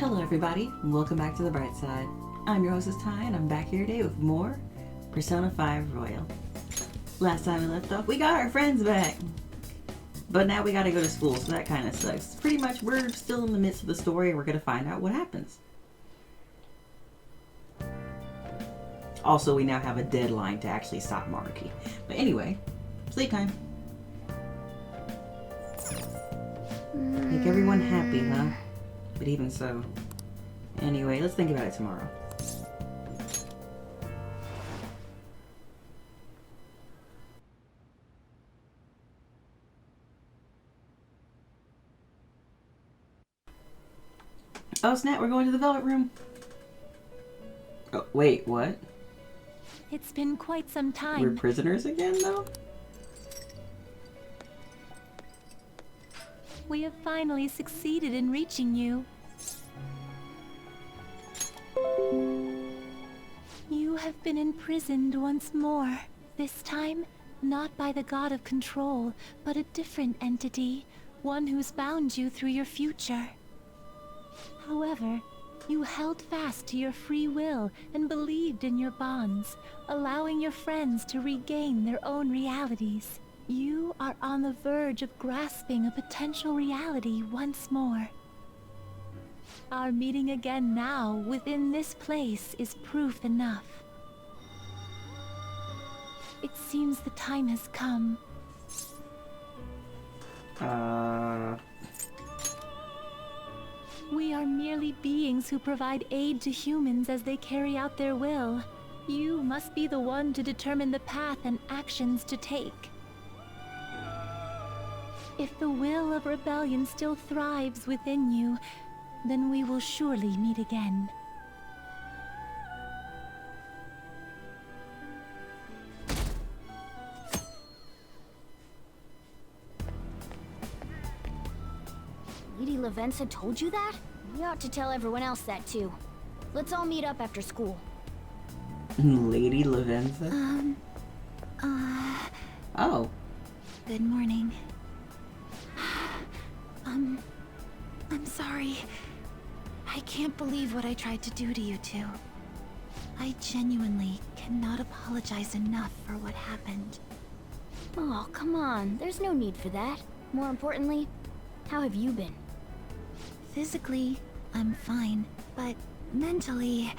Hello everybody, and welcome back to the bright side. I'm your hostess Ty, and I'm back here today with more Persona 5 Royal. Last time we left off, we got our friends back! But now we gotta go to school, so that kinda sucks. Pretty much, we're still in the midst of the story, and we're gonna find out what happens. Also, we now have a deadline to actually stop monarchy. But anyway, sleep time. Make everyone happy, huh? But even so. Anyway, let's think about it tomorrow. Oh snap, we're going to the Velvet Room. Oh, wait, what? It's been quite some time. We're prisoners again, though? We have finally succeeded in reaching you. You have been imprisoned once more. This time, not by the god of control, but a different entity, one who's bound you through your future. However, you held fast to your free will and believed in your bonds, allowing your friends to regain their own realities. You are on the verge of grasping a potential reality once more. Our meeting again now, within this place, is proof enough. It seems the time has come. We are merely beings who provide aid to humans as they carry out their will. You must be the one to determine the path and actions to take. If the will of rebellion still thrives within you, then we will surely meet again. Lady Lavenza told you that? We ought to tell everyone else that too. Let's all meet up after school. Lady Lavenza? Oh. Good morning. I'm sorry. I can't believe what I tried to do to you two. I genuinely cannot apologize enough for what happened. Oh, come on. There's no need for that. More importantly, how have you been? Physically, I'm fine, but mentally,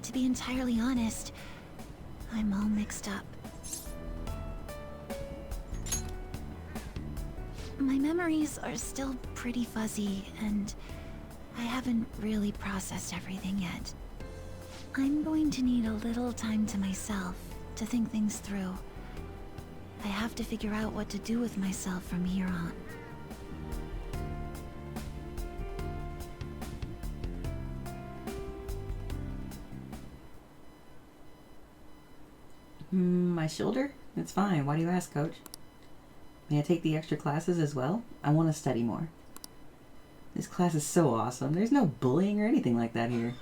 to be entirely honest, I'm all mixed up. My memories are still pretty fuzzy, and I haven't really processed everything yet. I'm going to need a little time to myself to think things through. I have to figure out what to do with myself from here on. My shoulder? It's fine. Why do you ask, Coach? May I take the extra classes as well? I want to study more. This class is so awesome. There's no bullying or anything like that here.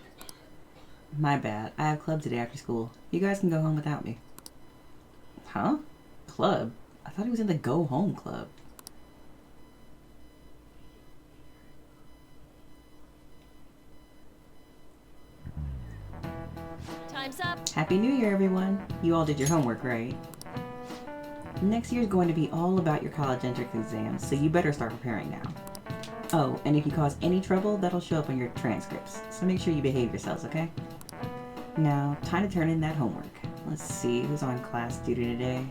My bad. I have club today after school. You guys can go home without me. Huh? Club? I thought he was in the go home club. Time's up! Happy New Year, everyone. You all did your homework, right? Next year is going to be all about your college entrance exams, so you better start preparing now. Oh, and if you cause any trouble, that'll show up on your transcripts, so make sure you behave yourselves, okay? Now, time to turn in that homework. Let's see, who's on class duty today?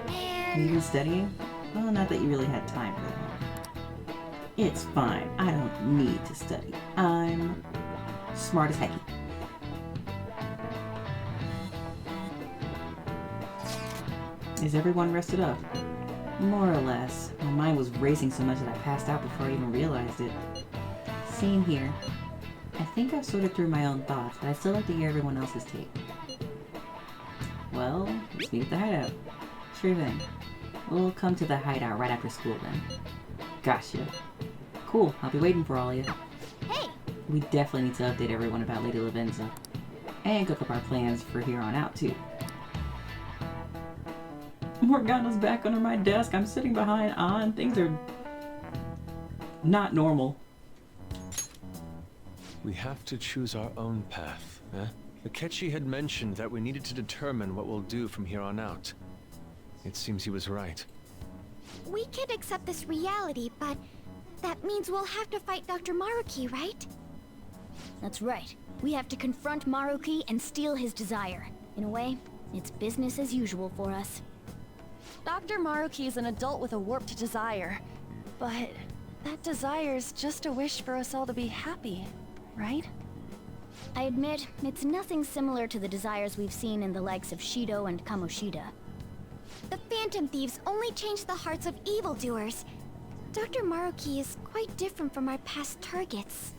Have you been studying? Well, not that you really had time for that. It's fine. I don't need to study. I'm smart as heck. Is everyone rested up? More or less. My mind was racing so much that I passed out before I even realized it. Same here. I think I've sorted through my own thoughts, but I'd still like to hear everyone else's take. Well, let's meet at the hideout. Sure thing. We'll come to the hideout right after school then. Gotcha. Cool, I'll be waiting for all of you. Hey! We definitely need to update everyone about Lady Lavenza. And cook up our plans for here on out, too. Morgana's back under my desk. I'm sitting behind on. Things are not normal. We have to choose our own path, eh? Akechi had mentioned that we needed to determine what we'll do from here on out. It seems he was right. We can't accept this reality, but that means we'll have to fight Dr. Maruki, right? That's right. We have to confront Maruki and steal his desire. In a way, it's business as usual for us. Dr. Maruki is an adult with a warped desire, but that desire's just a wish for us all to be happy, right? I admit, it's nothing similar to the desires we've seen in the likes of Shido and Kamoshida. The Phantom Thieves only change the hearts of evildoers. Dr. Maruki is quite different from our past targets.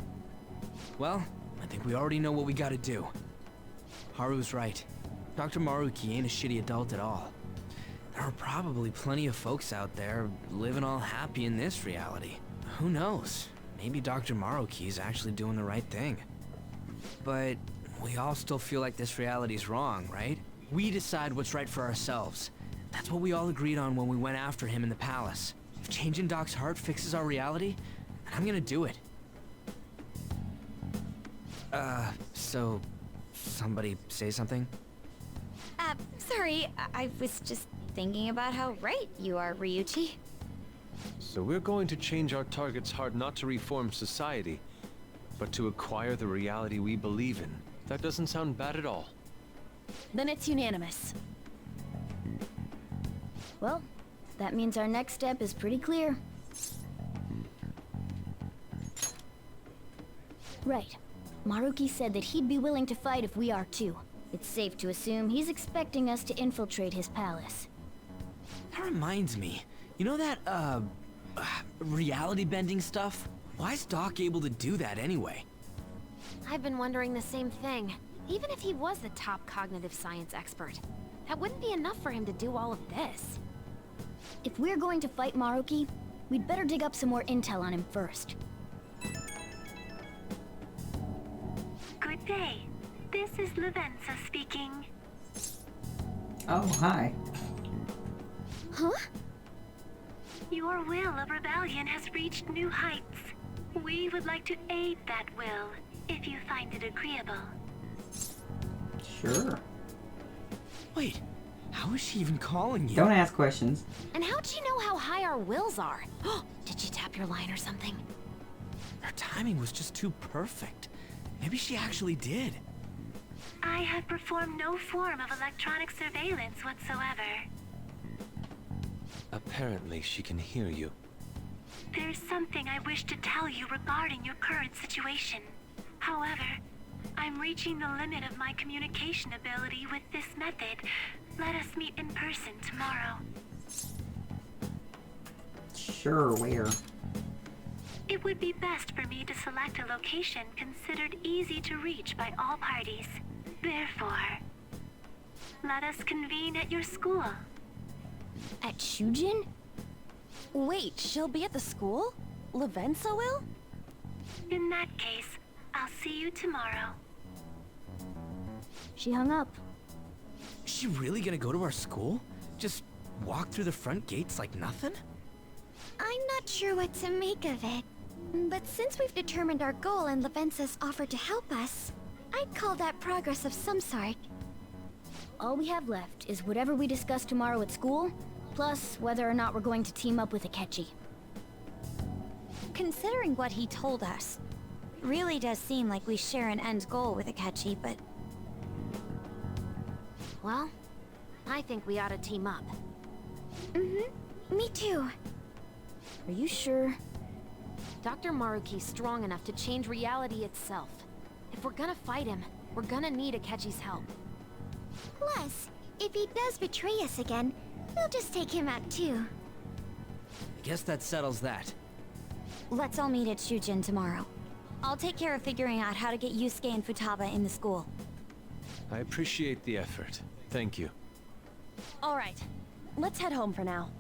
Well, I think we already know what we gotta do. Haru's right. Dr. Maruki ain't a shitty adult at all. There are probably plenty of folks out there living all happy in this reality. Who knows? Maybe Dr. Maruki's actually doing the right thing. But we all still feel like this reality's wrong, right? We decide what's right for ourselves. That's what we all agreed on when we went after him in the palace. If changing Doc's heart fixes our reality, then I'm gonna do it. So somebody say something? Sorry, I was just thinking about how right you are, Ryuichi. So we're going to change our target's heart not to reform society, but to acquire the reality we believe in. That doesn't sound bad at all. Then it's unanimous. Well, that means our next step is pretty clear. Right. Maruki said that he'd be willing to fight if we are too. It's safe to assume he's expecting us to infiltrate his palace. That reminds me. You know that, reality bending stuff? Why is Doc able to do that anyway? I've been wondering the same thing. Even if he was the top cognitive science expert, that wouldn't be enough for him to do all of this. If we're going to fight Maruki, we'd better dig up some more intel on him first. Good day. This is Lavenza speaking. Oh, hi. Huh? Your will of rebellion has reached new heights. We would like to aid that will, if you find it agreeable. Sure. Wait, how is she even calling you? Don't ask questions. And how'd she know how high our wills are? Did she tap your line or something? Her timing was just too perfect. Maybe she actually did. I have performed no form of electronic surveillance whatsoever. Apparently, she can hear you. There's something I wish to tell you regarding your current situation. However, I'm reaching the limit of my communication ability with this method. Let us meet in person tomorrow. Sure, where? It would be best for me to select a location considered easy to reach by all parties. Therefore, let us convene at your school. At Shujin? Wait, she'll be at the school? Lavenza will? In that case, I'll see you tomorrow. She hung up. Is she really gonna go to our school? Just walk through the front gates like nothing? I'm not sure what to make of it. But since we've determined our goal and Lavenza's offered to help us, I'd call that progress of some sort. All we have left is whatever we discuss tomorrow at school, plus whether or not we're going to team up with Akechi. Considering what he told us, really does seem like we share an end goal with Akechi, but... Well, I think we ought to team up. Me too. Are you sure? Dr. Maruki's strong enough to change reality itself. If we're gonna fight him, we're gonna need Akechi's help. Plus, if he does betray us again, we'll just take him out too. I guess that settles that. Let's all meet at Shujin tomorrow. I'll take care of figuring out how to get Yusuke and Futaba in the school. I appreciate the effort. Thank you. All right, let's head home for now.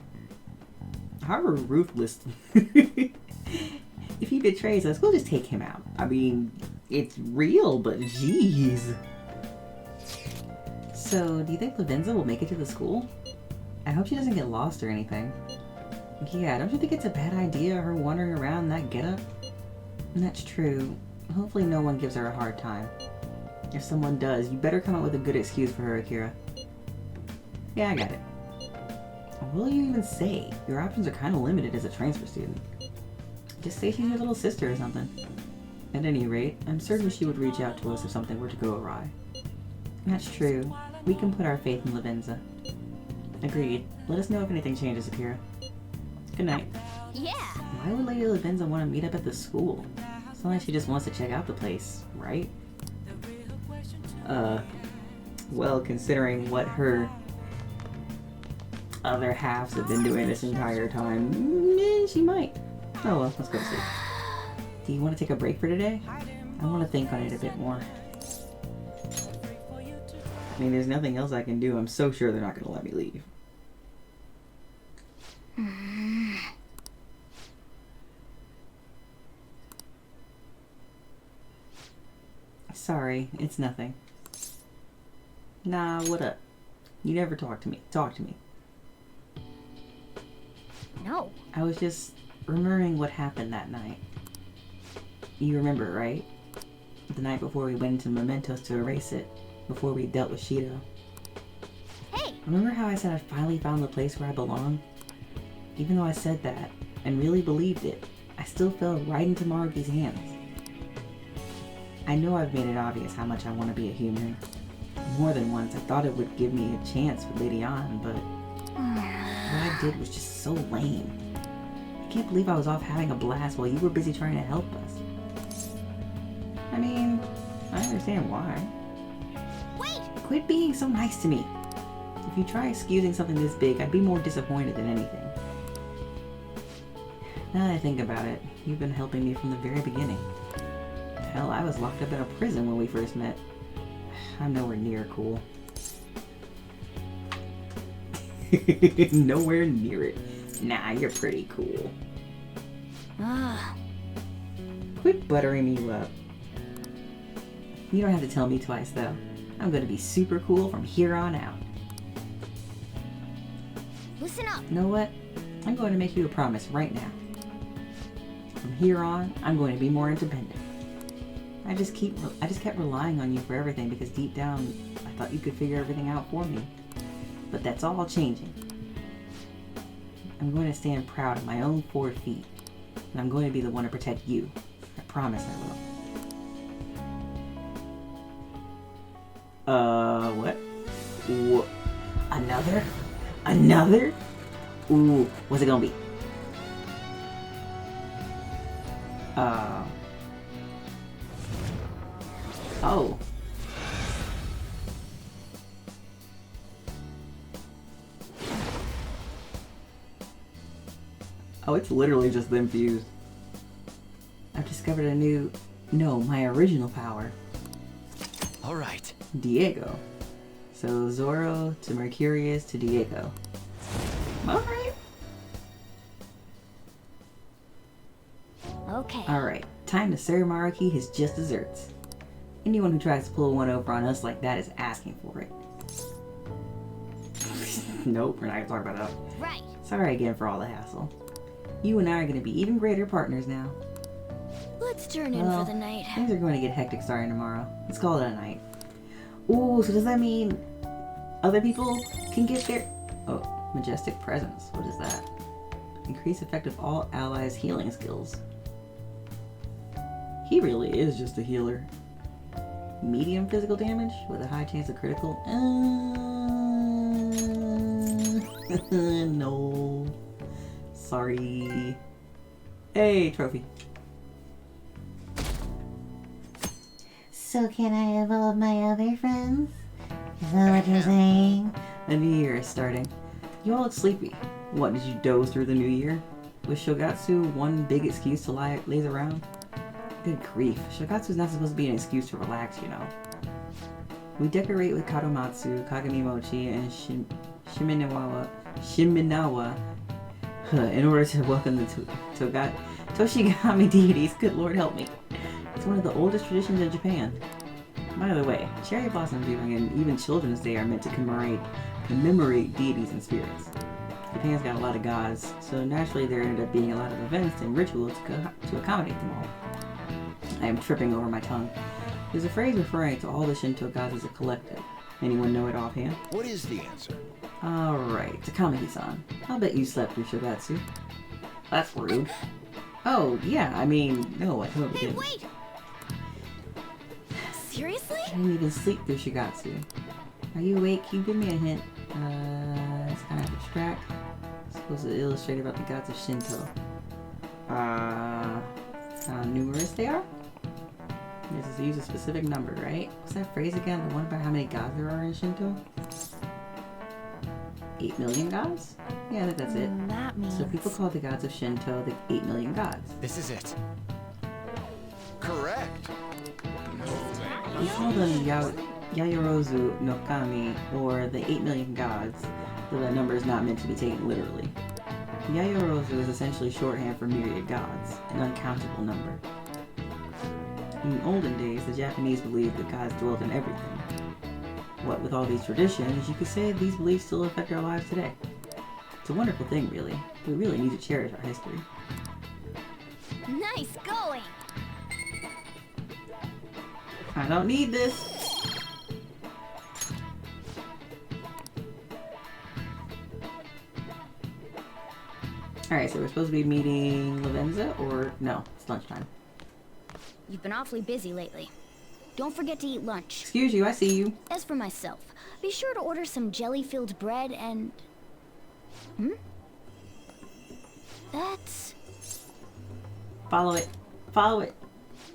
How ruthless. If he betrays us, we'll just take him out. I mean, it's real, but jeez. So, do you think Lavenza will make it to the school? I hope she doesn't get lost or anything. Yeah, don't you think it's a bad idea, her wandering around in that getup? And that's true. Hopefully no one gives her a hard time. If someone does, you better come up with a good excuse for her, Akira. Yeah, I got it. What will you even say? Your options are kind of limited as a transfer student. Just say she's your little sister or something. At any rate, I'm certain she would reach out to us if something were to go awry. That's true. We can put our faith in Lavenza. Agreed. Let us know if anything changes, Akira. Good night. Yeah. Why would Lady Lavenza want to meet up at the school? It's not like she just wants to check out the place, right? Well, considering what her other halves have been doing this entire time, she might. Oh well, let's go to sleep. Do you want to take a break for today? I want to think on it a bit more. I mean, there's nothing else I can do. I'm so sure they're not going to let me leave. Sorry, it's nothing. Nah, what up? You never talk to me. Talk to me. No. I was just remembering what happened that night. You remember, right? The night before we went into Mementos to erase it, before we dealt with Shido. Hey! Remember how I said I finally found the place where I belong? Even though I said that, and really believed it, I still fell right into Maruki's hands. I know I've made it obvious how much I want to be a human. More than once, I thought it would give me a chance with Lady Ann, but what I did was just so lame. I can't believe I was off having a blast while you were busy trying to help us. I mean, I understand why. Wait! Quit being so nice to me. If you try excusing something this big, I'd be more disappointed than anything. Now that I think about it, you've been helping me from the very beginning. Hell, I was locked up in a prison when we first met. I'm nowhere near cool. Nowhere near it. Nah, you're pretty cool. Quit buttering me up. You don't have to tell me twice, though. I'm gonna be super cool from here on out. Listen up. You know what? I'm going to make you a promise right now. From here on, I'm going to be more independent. I just kept relying on you for everything because deep down, I thought you could figure everything out for me. But that's all changing. I'm going to stand proud of my own 4 feet. And I'm going to be the one to protect you. I promise I will. What? Another? Another? Ooh, what's it gonna be? Oh. Oh, it's literally just them fused. I've discovered a new... No, my original power. Alright. Diego. So, Zoro to Mercurius to Diego. Alright. Okay. Alright, time to serve Maruki his just desserts. Anyone who tries to pull one over on us like that is asking for it. Nope, we're not gonna talk about that. Right. Sorry again for all the hassle. You and I are gonna be even greater partners now. Let's turn in for the night. Things are going to get hectic starting tomorrow. Let's call it a night. Ooh, so does that mean other people can get there? Oh, majestic presence. What is that? Increase effect of all allies' healing skills. He really is just a healer. Medium physical damage with a high chance of critical. No. Sorry. Hey, trophy. So can I evolve my other friends? Is that what you're saying? The new year is starting. You all look sleepy. What, did you doze through the new year? Was Shogatsu one big excuse to laze around? Good grief, Shogatsu's not supposed to be an excuse to relax, you know. We decorate with Kadomatsu, Kagami Mochi, and Shiminawa in order to welcome the Toshigami deities. Good lord help me. It's one of the oldest traditions in Japan. By the way, cherry blossom viewing and even Children's Day are meant to commemorate deities and spirits. Japan's got a lot of gods, so naturally there ended up being a lot of events and rituals to accommodate them all. I am tripping over my tongue. There's a phrase referring to all the Shinto gods as a collective. Anyone know it offhand? What is the answer? Alright, Takamaki-san. I'll bet you slept through Shogatsu. That's rude. Oh, yeah, I mean, no, I totally Hey, didn't. wait! Seriously? I didn't even sleep through Shigatsu. Are you awake? Can you give me a hint? It's kind of abstract. It's supposed to illustrate about the gods of Shinto. How numerous they are? This is to use a specific number, right? What's that phrase again? The one about how many gods there are in Shinto? 8 million gods? Yeah, I think that's it. That means... So people call the gods of Shinto the 8 million gods. This is it. Correct. We call them Yayorozu no Kami, or the 8 million gods, though that number is not meant to be taken literally. Yayorozu is essentially shorthand for myriad gods, an uncountable number. In olden days, the Japanese believed that gods dwelt in everything. What with all these traditions, you could say these beliefs still affect our lives today. It's a wonderful thing, really. We really need to cherish our history. Nice going! I don't need this! Alright, so we're supposed to be meeting Lavenza, or no, it's lunchtime. You've been awfully busy lately. Don't forget to eat lunch. Excuse you, I see you. As for myself, be sure to order some jelly-filled bread and... That's... Follow it. Follow it.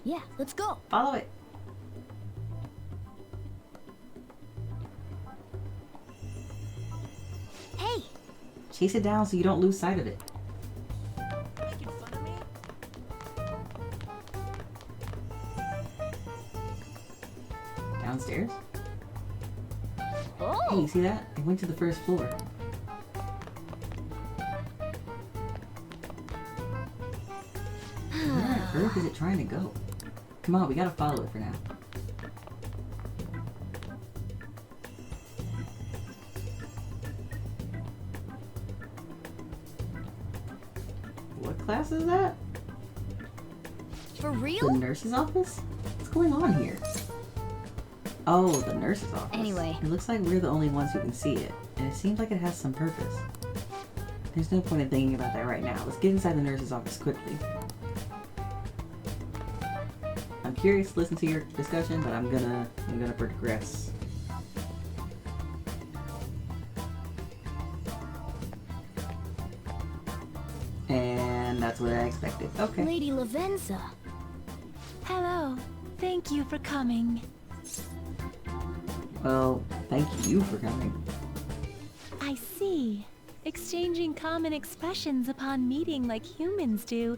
Yeah, let's go. Follow it. Hey! Chase it down so you don't lose sight of it. Downstairs? Oh! Hey, you see that? It went to the first floor. Where on earth is it trying to go? Come on, we gotta follow it for now. What class is that? For The real? nurse's office? What's going on here? Oh, the nurse's office. Anyway. It looks like we're the only ones who can see it, and it seems like it has some purpose. There's no point in thinking about that right now. Let's get inside the nurse's office quickly. I'm curious to listen to your discussion, but I'm gonna progress. And that's what I expected. Okay. Lady Lavenza. Hello. Thank you for coming. Well, thank you for coming. I see. Exchanging common expressions upon meeting like humans do,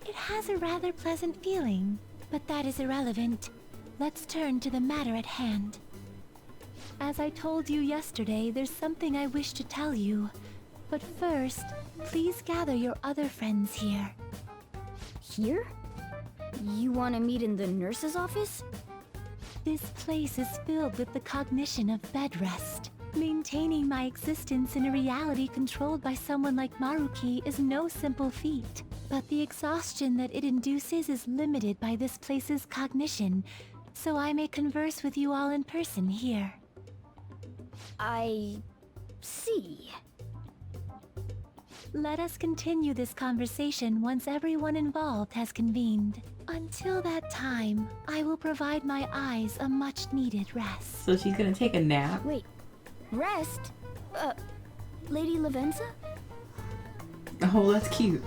it has a rather pleasant feeling. But that is irrelevant. Let's turn to the matter at hand. As I told you yesterday, there's something I wish to tell you. But first, please gather your other friends here. Here? You want to meet in the nurse's office? This place is filled with the cognition of bed rest. Maintaining my existence in a reality controlled by someone like Maruki is no simple feat. But the exhaustion that it induces is limited by this place's cognition, so I may converse with you all in person here. I... see. Let us continue this conversation once everyone involved has convened. Until that time, I will provide my eyes a much-needed rest. So she's gonna take a nap? Wait, rest? Lady Lavenza? Oh, that's cute.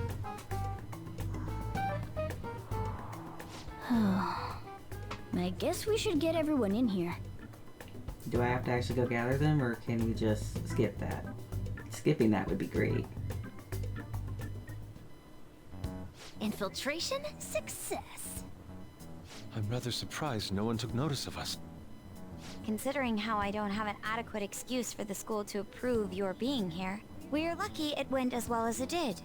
I guess we should get everyone in here. Do I have to actually go gather them, or can we just skip that? Skipping that would be great. Infiltration success. I'm rather surprised no one took notice of us. Considering how I don't have an adequate excuse for the school to approve your being here, we're lucky it went as well as it did.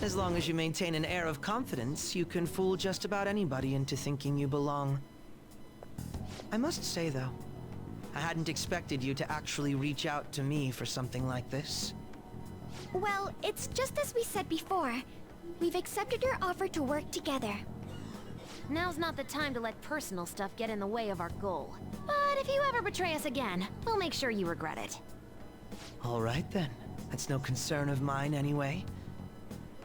As long as you maintain an air of confidence, you can fool just about anybody into thinking you belong. I must say, though, I hadn't expected you to actually reach out to me for something like this. Well, it's just as we said before. We've accepted your offer to work together. Now's not the time to let personal stuff get in the way of our goal. But if you ever betray us again, we'll make sure you regret it. All right then. That's no concern of mine anyway.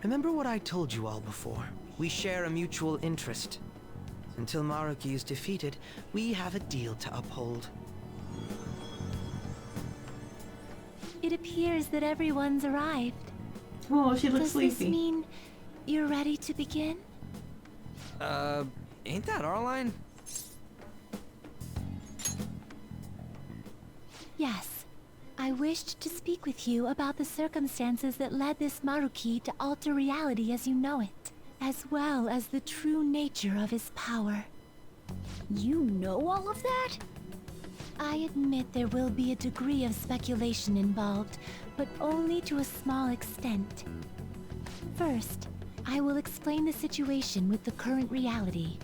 Remember what I told you all before. We share a mutual interest. Until Maruki is defeated, we have a deal to uphold. It appears that everyone's arrived. Oh, she looks Does sleepy. this mean you're ready to begin? Ain't that our line? Yes. I wished to speak with you about the circumstances that led this Maruki to alter reality as you know it, as well as the true nature of his power. You know all of that? I admit there will be a degree of speculation involved, but only to a small extent. First, I will explain the situation with the current reality.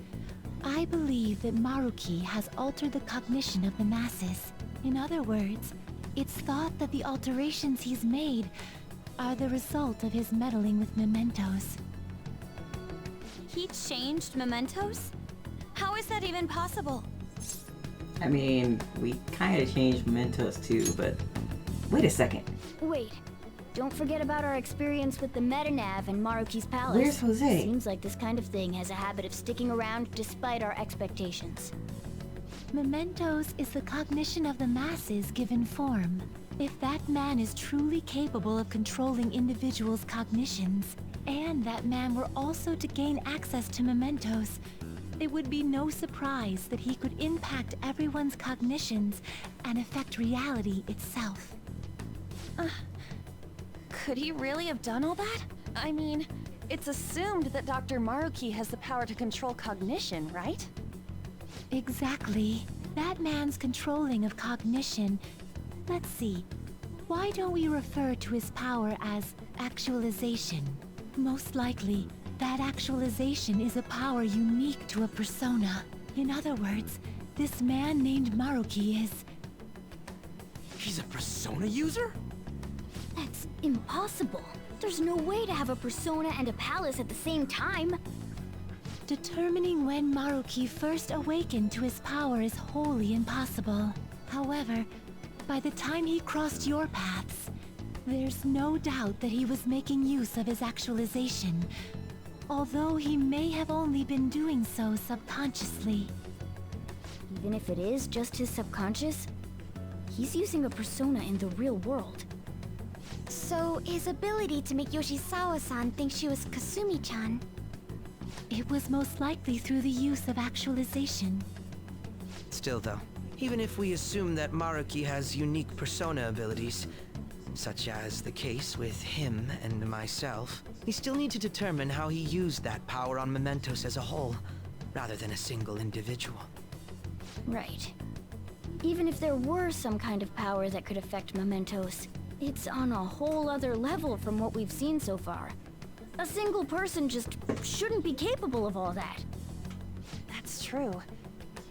I believe that Maruki has altered the cognition of the masses. In other words, it's thought that the alterations he's made are the result of his meddling with mementos. He changed mementos? How is that even possible? I mean, we kind of changed mementos too, but wait a second. Wait. Don't forget about our experience with the Metanav and Maruki's palace. Where's Jose? Seems like this kind of thing has a habit of sticking around despite our expectations. Mementos is the cognition of the masses given form. If that man is truly capable of controlling individuals' cognitions, and that man were also to gain access to mementos, it would be no surprise that he could impact everyone's cognitions and affect reality itself. Could he really have done all that? I mean, it's assumed that Dr. Maruki has the power to control cognition, right? Exactly. That man's controlling of cognition. Let's see. Why don't we refer to his power as actualization? Most likely, that actualization is a power unique to a persona. In other words, this man named Maruki is... He's a persona user? That's impossible. There's no way to have a persona and a palace at the same time. Determining when Maruki first awakened to his power is wholly impossible. However, by the time he crossed your paths, there's no doubt that he was making use of his actualization, although he may have only been doing so subconsciously. Even if it is just his subconscious, he's using a persona in the real world. So, his ability to make Yoshizawa-san think she was Kasumi-chan. It was most likely through the use of actualization. Still though, even if we assume that Maruki has unique persona abilities, such as the case with him and myself, we still need to determine how he used that power on mementos as a whole, rather than a single individual. Right. Even if there were some kind of power that could affect mementos, it's on a whole other level from what we've seen so far. A single person just shouldn't be capable of all that. That's true.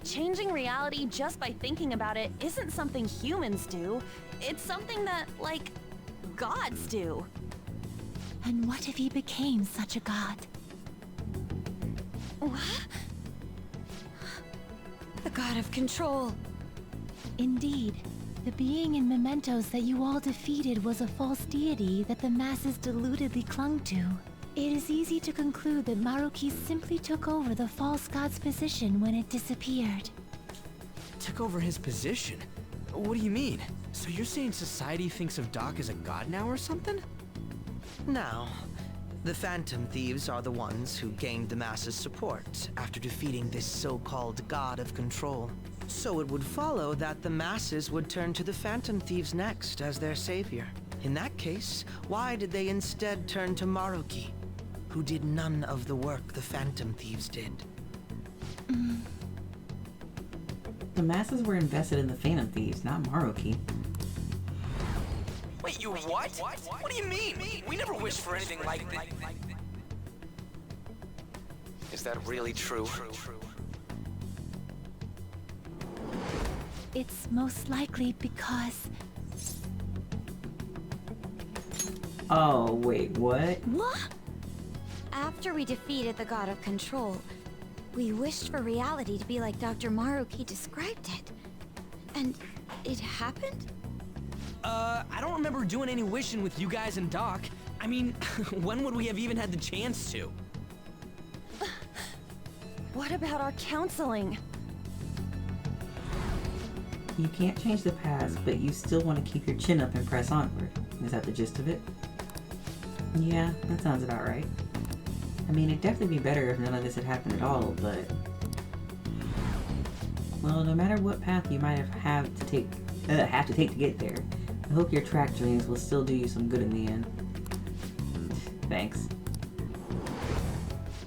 Changing reality just by thinking about it isn't something humans do. It's something that, like, gods do. And what if he became such a god? The god of control. Indeed. The being in mementos that you all defeated was a false deity that the masses deludedly clung to. It is easy to conclude that Maruki simply took over the false god's position when it disappeared. Took over his position? What do you mean? So you're saying society thinks of Doc as a god now or something? Now, the Phantom Thieves are the ones who gained the masses' support after defeating this so-called god of control. So it would follow that the masses would turn to the Phantom Thieves next as their savior. In that case, why did they instead turn to Maruki, who did none of the work the Phantom Thieves did? The masses were invested in the Phantom Thieves, not Maruki. Wait, you what? What do you mean? We never wished for anything like that. Is that really true? It's most likely because... Oh, wait, what? What? After we defeated the god of control, We wished for reality to be like Dr. Maruki described it. And it happened? I don't remember doing any wishing with you guys and Doc. I mean, when would we have even had the chance to? What about our counseling? You can't change the past, but you still want to keep your chin up and press onward. Is that the gist of it? Yeah, that sounds about right. I mean, it'd definitely be better if none of this had happened at all, but... Well, no matter what path you might have to take to get there, I hope your track dreams will still do you some good in the end. Thanks.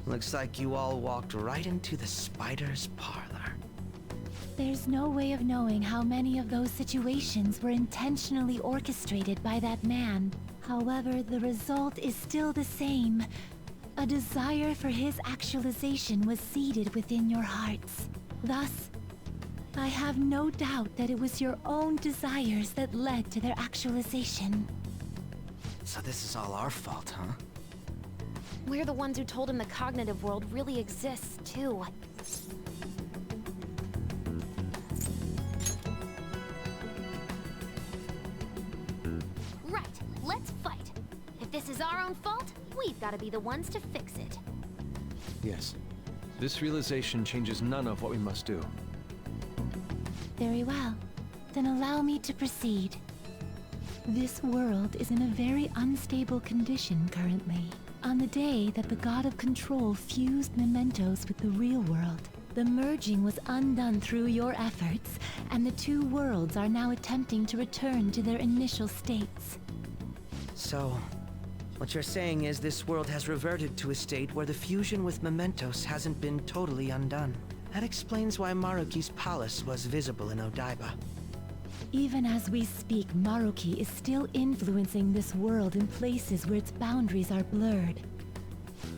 Looks like you all walked right into the spider's parlor. There's no way of knowing how many of those situations were intentionally orchestrated by that man. However, the result is still the same. A desire for his actualization was seeded within your hearts. Thus, I have no doubt that it was your own desires that led to their actualization. So this is all our fault, huh? We're the ones who told him the cognitive world really exists, too. Right, let's fight. If this is our own fault, we've got to be the ones to fix it. Yes. This realization changes none of what we must do. Very well. Then allow me to proceed. This world is in a very unstable condition currently. On the day that the God of Control fused mementos with the real world, the merging was undone through your efforts, and the two worlds are now attempting to return to their initial states. So, what you're saying is this world has reverted to a state where the fusion with mementos hasn't been totally undone. That explains why Maruki's palace was visible in Odaiba. Even as we speak, Maruki is still influencing this world in places where its boundaries are blurred.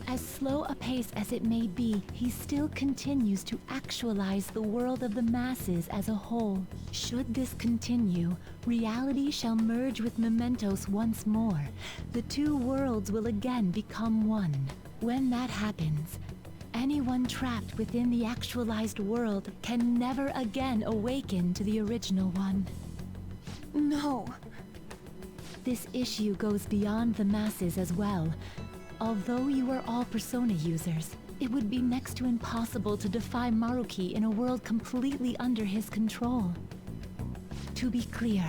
As slow a pace as it may be, he still continues to actualize the world of the masses as a whole. Should this continue, reality shall merge with mementos once more. The two worlds will again become one. When that happens, anyone trapped within the actualized world can never again awaken to the original one. No. This issue goes beyond the masses as well. Although you are all Persona users, it would be next to impossible to defy Maruki in a world completely under his control. To be clear,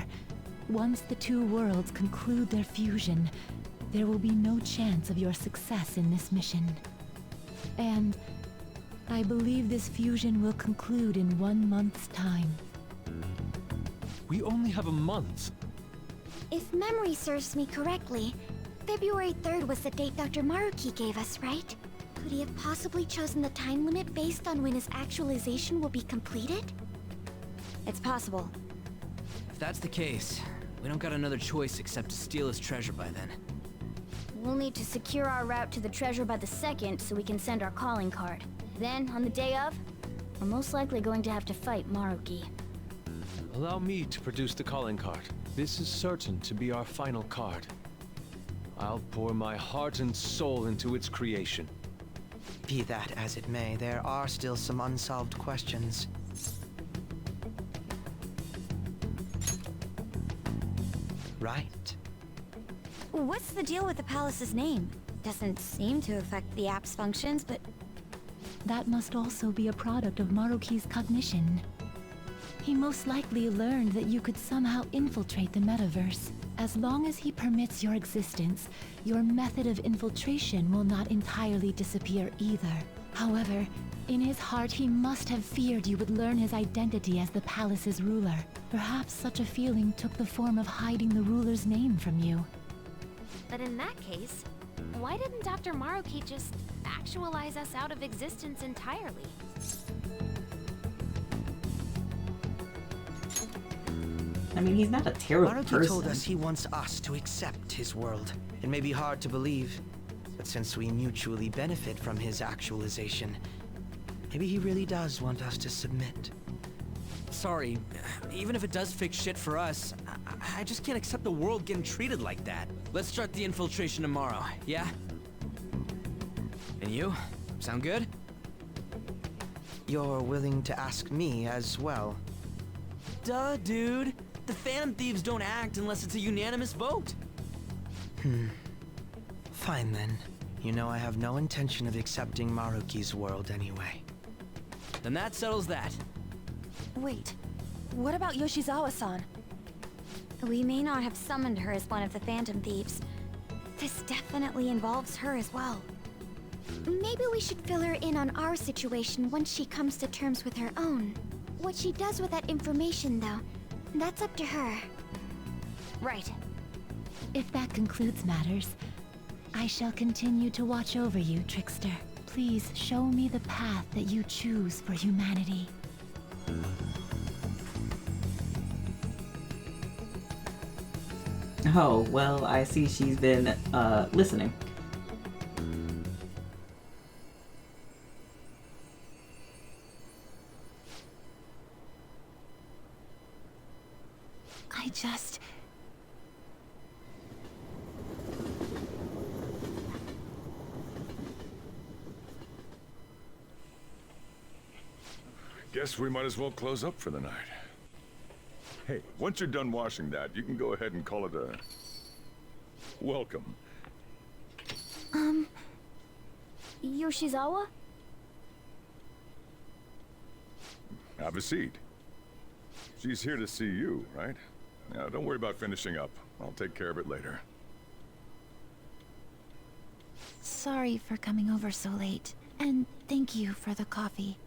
once the two worlds conclude their fusion, there will be no chance of your success in this mission. And I believe this fusion will conclude in 1 month's time. We only have a month. If memory serves me correctly, February 3rd was the date Dr. Maruki gave us, right? Could he have possibly chosen the time limit based on when his actualization will be completed? It's possible. If that's the case, we don't got another choice except to steal his treasure by then. We'll need to secure our route to the treasure by the 2nd so we can send our calling card. Then, on the day of, we're most likely going to have to fight Maruki. Allow me to produce the calling card. This is certain to be our final card. I'll pour my heart and soul into its creation. Be that as it may, there are still some unsolved questions. Right. What's the deal with the palace's name? Doesn't seem to affect the app's functions, but... That must also be a product of Maruki's cognition. He most likely learned that you could somehow infiltrate the metaverse. As long as he permits your existence, your method of infiltration will not entirely disappear either. However, in his heart he must have feared you would learn his identity as the palace's ruler. Perhaps such a feeling took the form of hiding the ruler's name from you. But in that case, why didn't Dr. Maruki just actualize us out of existence entirely? I mean, he's not a terrible Maruki person. told us he wants us to accept his world. It may be hard to believe, but since we mutually benefit from his actualization, maybe he really does want us to submit. Sorry, even if it does fix shit for us, I just can't accept the world getting treated like that. Let's start the infiltration tomorrow, yeah? And you? Sound good? you're willing to ask me as well. Duh, dude. The Phantom Thieves don't act unless it's a unanimous vote. Fine then. You know I have no intention of accepting Maruki's world anyway. Then that settles that. Wait, what about Yoshizawa-san? We may not have summoned her as one of the Phantom Thieves. This definitely involves her as well. Maybe we should fill her in on our situation once she comes to terms with her own. What she does with that information, though, that's up to her. Right. If that concludes matters, I shall continue to watch over you, Trickster. Please show me the path that you choose for humanity. Oh, well, I see she's been, listening. I just... Guess we might as well close up for the night. Hey, once you're done washing that, you can go ahead and call it a... welcome. Yoshizawa? Have a seat. She's here to see you, right? Now, don't worry about finishing up. I'll take care of it later. Sorry for coming over so late, and thank you for the coffee.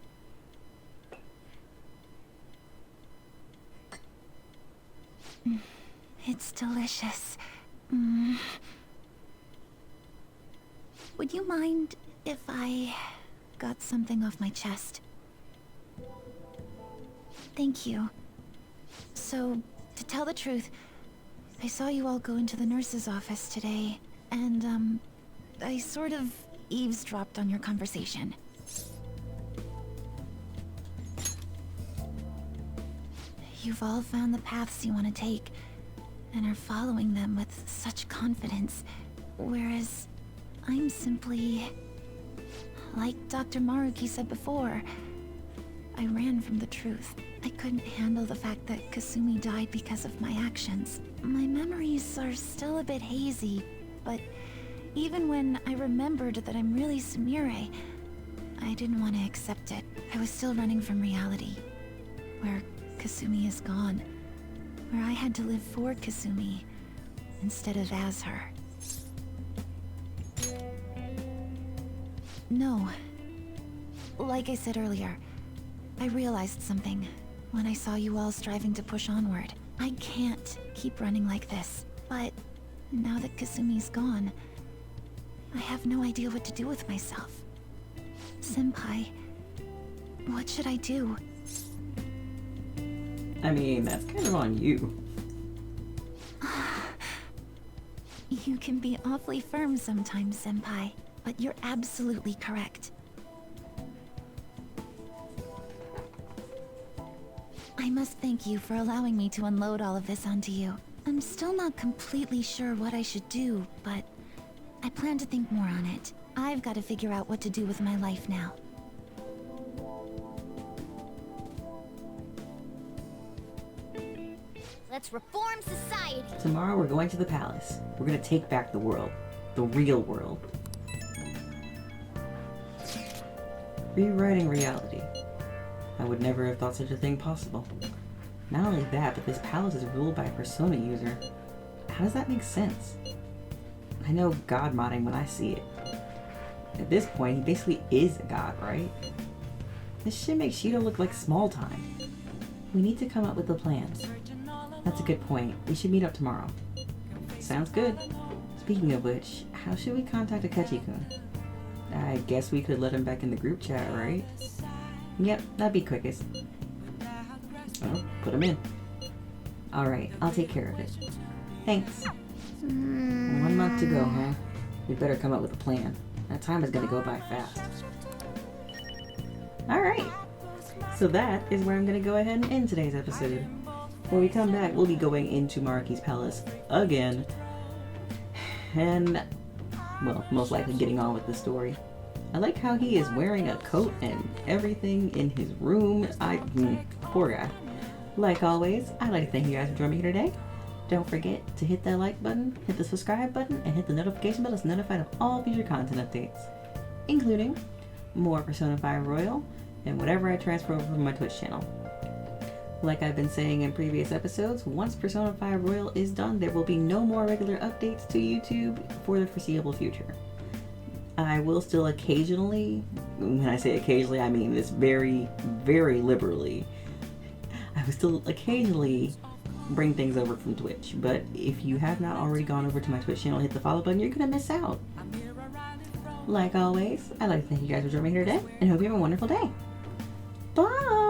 It's delicious. Would you mind if I got something off my chest? Thank you. So, to tell the truth, I saw you all go into the nurse's office today, and, I sort of eavesdropped on your conversation. You've all found the paths you want to take, and are following them with such confidence, whereas I'm simply... like Dr. Maruki said before, I ran from the truth. I couldn't handle the fact that Kasumi died because of my actions. My memories are still a bit hazy, but even when I remembered that I'm really Sumire, I didn't want to accept it. I was still running from reality, where Kasumi is gone, where I had to live for Kasumi instead of as her. No. Like I said earlier, I realized something when I saw you all striving to push onward. I can't keep running like this, but now that Kasumi's gone, I have no idea what to do with myself. Senpai, what should I do? I mean, that's kind of on you. You can be awfully firm sometimes, Senpai, but you're absolutely correct. I must thank you for allowing me to unload all of this onto you. I'm still not completely sure what I should do, but I plan to think more on it. I've got to figure out what to do with my life now. Let's reform society. Tomorrow we're going to the palace. We're gonna take back the world. The real world. Rewriting reality. I would never have thought such a thing possible. Not only that, but this palace is ruled by a Persona user. How does that make sense? I know god modding when I see it. At this point, he basically is a god, right? This shit makes Shido look like small time. We need to come up with a plan. That's a good point. We should meet up tomorrow. Sounds good. Speaking of which, how should we contact Akechi-kun? I guess we could let him back in the group chat, right? Yep, that'd be quickest. Well, put him in. Alright, I'll take care of it. Thanks. 1 month to go, huh? We better come up with a plan. That time is gonna go by fast. Alright. So that is where I'm gonna go ahead and end today's episode. When we come back, we'll be going into Maruki's palace again. And, well, most likely getting on with the story. I like how he is wearing a coat and everything in his room. Poor guy. Like always, I'd like to thank you guys for joining me here today. Don't forget to hit that like button, hit the subscribe button, and hit the notification bell to be notified of all future content updates, including more Persona 5 Royal and whatever I transfer over from my Twitch channel. Like I've been saying in previous episodes, once Persona 5 Royal is done, there will be no more regular updates to YouTube for the foreseeable future. I will still occasionally, when I say occasionally, I mean this very, very liberally, I will still occasionally bring things over from Twitch, but if you have not already gone over to my Twitch channel and hit the follow button, you're gonna miss out. Like always, I'd like to thank you guys for joining me here today, and hope you have a wonderful day. Bye!